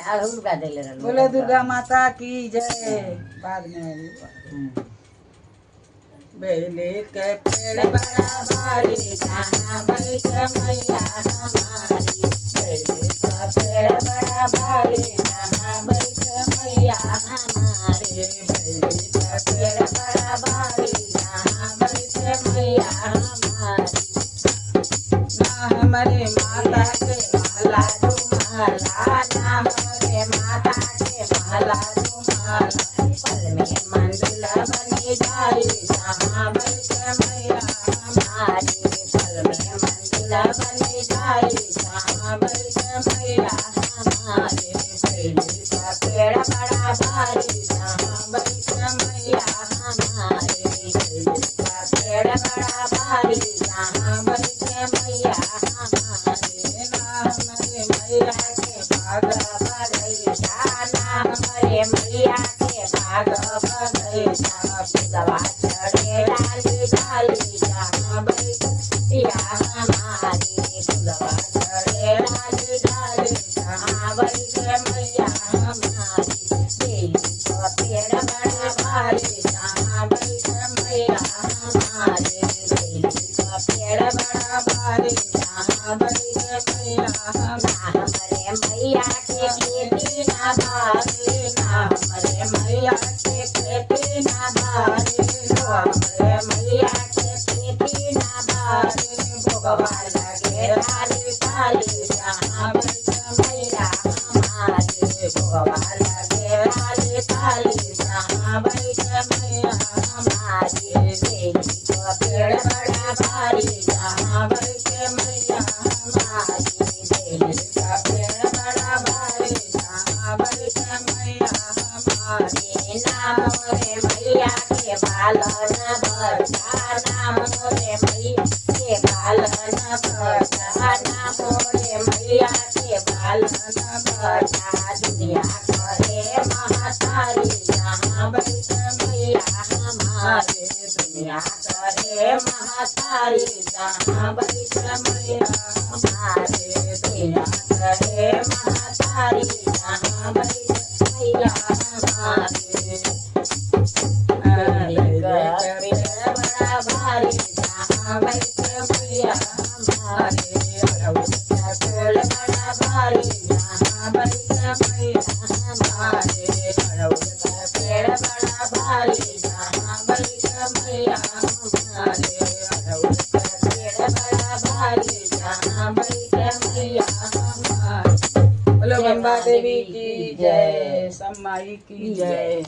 अहुर गा देले रहल। बोले दुर्गा माता की जय। बाद में बेले के पेड़ बड़ा भारी जहाँ बैठ मैया हमारी। बेले का पेड़ बड़ा भारी जहाँ बैठ मैया हमारे। बेले का पेड़ बड़ा भारी जहाँ बैठ मैया हमारी। ना हमारे माता के महला तुम्हारा, ना हमारे माता के महला तुम्हारा। पल में मंदिर बनी जाए जहाँ बैठ मैया हमारी। पल में मंदिर बनी जाए जहाँ बैठ मैया हमारे। बेली का पेड़ बड़ा भारी जहाँ बैठ मैया हमारे। बेली का पेड़ बड़ा भारी जहाँ बैठ मैया हमारे। ना हमारे मैया के भाग बगैचा, ना हमारे मैया के भाग बगैचा। फुलवा चढ़े डाली डाली जहाँ बैठिया हमारी। फुलवा चढ़े डाली डाली जहाँ बैठ मैया हमारी। बेली का पेड़ बड़ा भारी जहाँ बैठ मैया हमारे। बेली का पेड़ बड़ा भारी जहाँ बैठ मैया हमारे। हमारे मैया के खेती ना भारे, ना हमारे मैया के खेती ना भारे। हमारे मैया के खेती ना भारे। भोगवा लगे थाली थाली जहाँ बैठ मैया हमारे। भोगवा लगे थाली थाली जहाँ बैठ मैया हमारी। बेली का पेड़ बड़ा भारी जहाँ बैठ मैया हमारी। बेली का पेड़ बड़ा भारी जहाँ बैठ मैया हमारी। नाम मोरे मैया के बालन बरसा, नाम मोरे मैया के बालन बरसा। नाम मोरे मैया के बालन बरसा। दुनिया करे महतारी जहाँ बैठ मैया हमारे। दुनिया करे महतारी जहाँ बैठ मैया हमारे। दुनिया करे महतारी जहाँ बैठ मैया हमारे। बड़ा भारी जहाँ बैठ मैया हमारे। पेड़ बड़ा भारी जहाँ बैठ मैया हमारे। पेड़ बड़ा भारी जहाँ बैठ मैया हमारे। पेड़ बड़ा भारी जहाँ बैठ मैया हमारे। बोलो गंगा देवी की जय, सम्माई की जय।